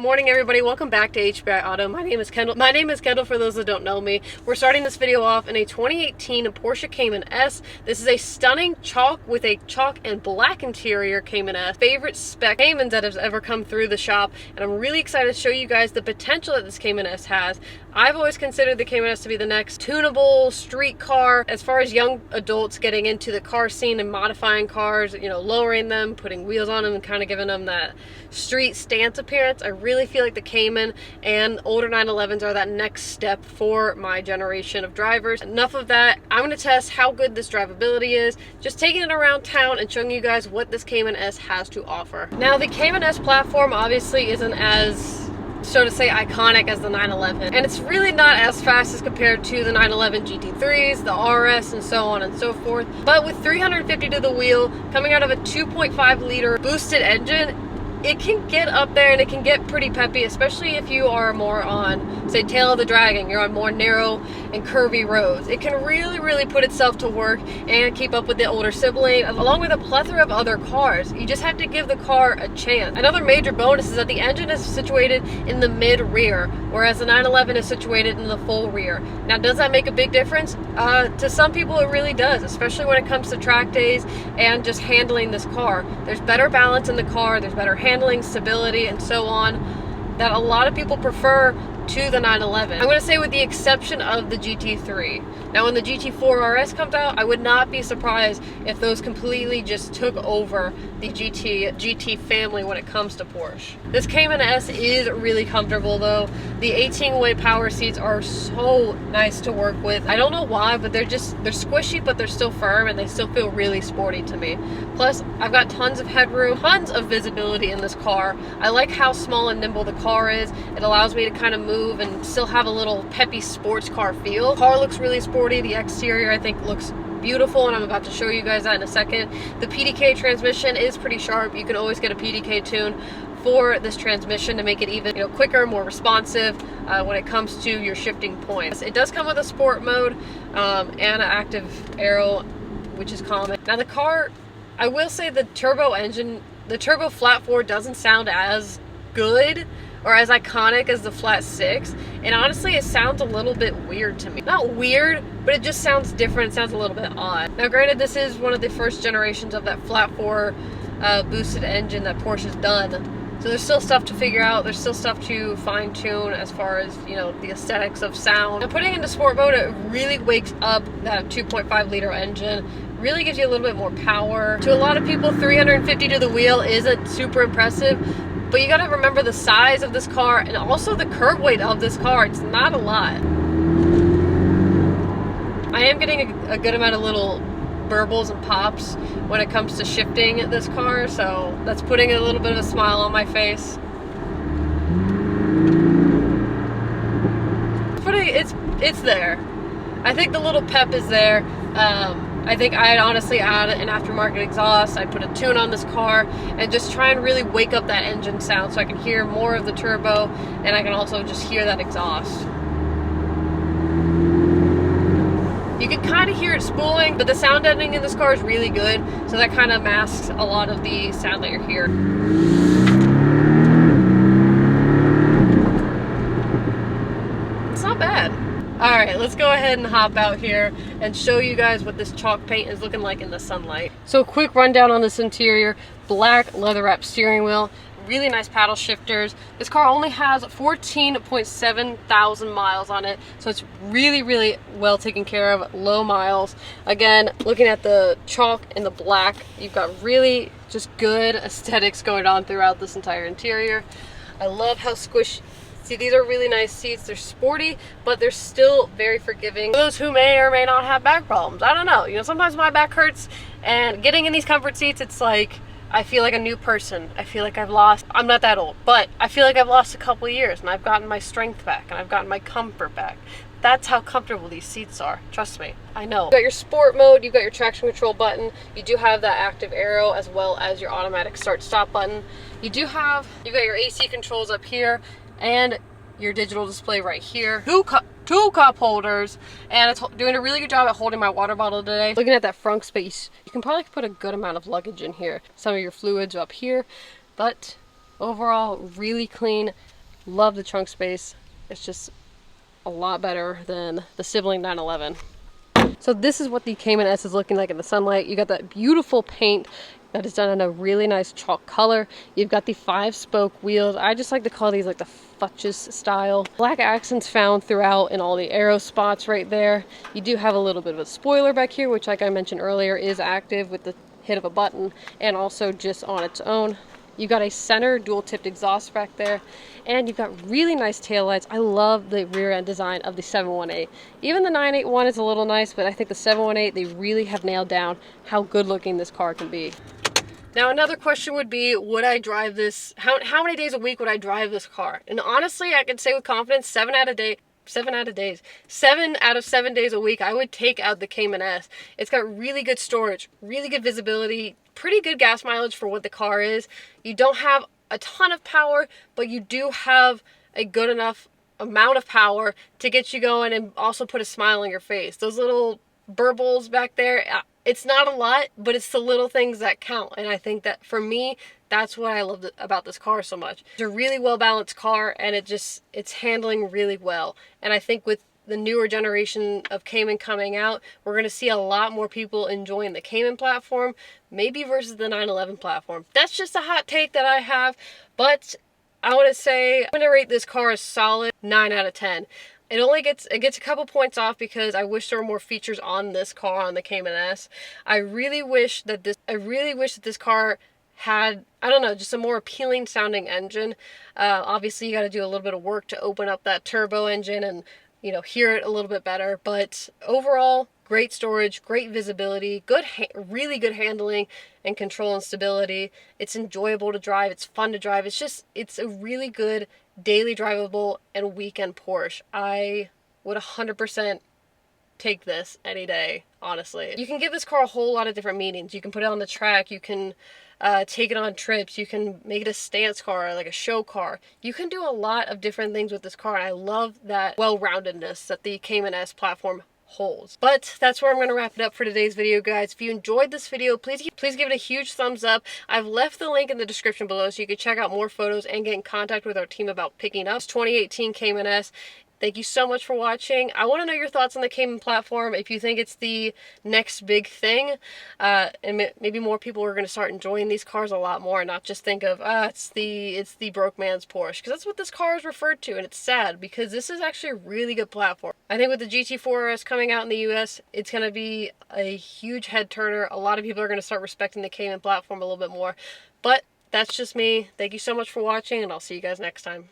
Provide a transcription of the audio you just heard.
morning, everybody. Welcome back to HBI Auto. My name is Kendall for those that don't know me. We're starting this video off in a 2018 Porsche Cayman S. This is a stunning chalk with a chalk and black interior Cayman S. Favorite spec Caymans that has ever come through the shop, and I'm really excited to show you guys the potential that this Cayman S has. I've always considered the Cayman S to be the next tunable street car. As far as young adults getting into the car scene and modifying cars, you know, lowering them, putting wheels on them, and kind of giving them that street stance appearance, I really feel like the Cayman and older 911s are that next step for my generation of drivers. Enough of that. I'm going to test how good this drivability is, just taking it around town and showing you guys what this Cayman S has to offer. Now, the Cayman S platform obviously isn't as, so to say, iconic as the 911, and it's really not as fast as compared to the 911 GT3s, the RS, and so on and so forth. But with 350 to the wheel, coming out of a 2.5 liter boosted engine, it can get up there and it can get pretty peppy, especially if you are more on, say, tail of the dragon. You're on more narrow and curvy roads. It can really put itself to work and keep up with the older sibling, along with a plethora of other cars. You just have to give the car a chance. Another major bonus is that the engine is situated in the mid-rear, whereas the 911 is situated in the full rear. Now, does that make a big difference? To some people, it really does, especially when it comes to track days and just handling this car. There's better balance in the car, there's better handling, stability, and so on, that a lot of people prefer to the 911. I'm going to say with the exception of the GT3. Now, when the GT4 RS comes out, I would not be surprised if those completely just took over the GT family when it comes to Porsche. This Cayman S is really comfortable though. The 18-way power seats are so nice to work with. I don't know why, but they're squishy, but they're still firm and they still feel really sporty to me. Plus, I've got tons of headroom, tons of visibility in this car. I like how small and nimble the car is. It allows me to kind of move and still have a little peppy sports car feel. The car looks really sporty. The exterior, I think, looks beautiful, and I'm about to show you guys that in a second. The PDK transmission is pretty sharp. You can always get a PDK tune for this transmission to make it even, quicker, more responsive when it comes to your shifting points. It does come with a sport mode and an active aero, which is common. Now, the car, I will say the turbo engine, the turbo flat 4 doesn't sound as good or as iconic as the flat 6, and honestly it sounds a little bit weird to me. Not weird, but it just sounds different. It sounds a little bit odd. Now, granted, this is one of the first generations of that flat 4 boosted engine that Porsche's done, so there's still stuff to figure out. There's still stuff to fine tune as far as, the aesthetics of sound. Now, putting into sport mode, it really wakes up that 2.5 liter engine, really gives you a little bit more power. To a lot of people, 350 to the wheel isn't super impressive, but you gotta remember the size of this car and also the curb weight of this car. It's not a lot. I am getting a good amount of little burbles and pops when it comes to shifting this car, so that's putting a little bit of a smile on my face. It's there. I think the little pep is there. I think I'd honestly add an aftermarket exhaust. I'd put a tune on this car and just try and really wake up that engine sound so I can hear more of the turbo, and I can also just hear that exhaust. You can kind of hear it spooling, but the sound editing in this car is really good, so that kind of masks a lot of the sound that you're hearing. It's not bad. Alright, let's go ahead and hop out here and show you guys what this chalk paint is looking like in the sunlight. So, quick rundown on this interior. Black leather wrapped steering wheel, really nice paddle shifters. This car only has 14.7 thousand miles on it, so it's really well taken care of, low miles. Again, looking at the chalk in the black, you've got really just good aesthetics going on throughout this entire interior. I love how squishy. See, these are really nice seats. They're sporty, but they're still very forgiving. For those who may or may not have back problems, I don't know. Sometimes my back hurts, and getting in these comfort seats, it's like, I feel like a new person. I feel like I'm not that old, but I feel like I've lost a couple of years, and I've gotten my strength back, and I've gotten my comfort back. That's how comfortable these seats are. Trust me, I know. You've got your sport mode, you've got your traction control button, you do have that active aero as well as your automatic start-stop button. You've got your AC controls up here, and your digital display right here. Two cup holders, and it's doing a really good job at holding my water bottle today. Looking at that front space, you can probably put a good amount of luggage in here. Some of your fluids up here, but Overall, really clean. Love the trunk space. It's just a lot better than the sibling 911. So this is what the Cayman S is looking like in the sunlight. You got that beautiful paint that is done in a really nice chalk color. You've got the 5-spoke wheels. I just like to call these like the futches style. Black accents found throughout in all the aero spots right there. You do have a little bit of a spoiler back here, which like I mentioned earlier is active with the hit of a button and also just on its own. You got a center dual-tipped exhaust back there, and you've got really nice taillights. I love the rear end design of the 718. Even the 981 is a little nice, but I think the 718, they really have nailed down how good looking this car can be. Now another question would be, would I drive this, how many days a week would I drive this car? And honestly, I can say with confidence, 7 out of 7 days a week, I would take out the Cayman S. It's got really good storage, really good visibility, pretty good gas mileage for what the car is. You don't have a ton of power, but you do have a good enough amount of power to get you going and also put a smile on your face. Those little burbles back there, it's not a lot, but it's the little things that count. And I think that for me, that's what I love about this car so much. It's a really well-balanced car, and it's handling really well. And I think with the newer generation of Cayman coming out, we're going to see a lot more people enjoying the Cayman platform, maybe versus the 911 platform. That's just a hot take that I have, but I want to say I'm going to rate this car a solid 9 out of 10. It gets a couple points off because I wish there were more features on this car, on the Cayman S. I really wish that this car had, I don't know, just a more appealing sounding engine. Obviously you got to do a little bit of work to open up that turbo engine and, you know, hear it a little bit better. But overall, great storage, great visibility, really good handling and control and stability. It's enjoyable to drive. It's fun to drive. It's a really good daily drivable and weekend Porsche. I would 100% take this any day, honestly. You can give this car a whole lot of different meanings. You can put it on the track. You can take it on trips. You can make it a stance car, like a show car. You can do a lot of different things with this car, and I love that well-roundedness that the Cayman S platform holds. But that's where I'm going to wrap it up for today's video, guys. If you enjoyed this video, please give it a huge thumbs up. I've left the link in the description below so you can check out more photos and get in contact with our team about picking up this 2018 Cayman S. Thank you so much for watching. I want to know your thoughts on the Cayman platform, if you think it's the next big thing, and maybe more people are going to start enjoying these cars a lot more, and not just think of, it's the broke man's Porsche, because that's what this car is referred to, and it's sad, because this is actually a really good platform. I think with the GT4 RS coming out in the US, it's going to be a huge head turner. A lot of people are going to start respecting the Cayman platform a little bit more, but that's just me. Thank you so much for watching, and I'll see you guys next time.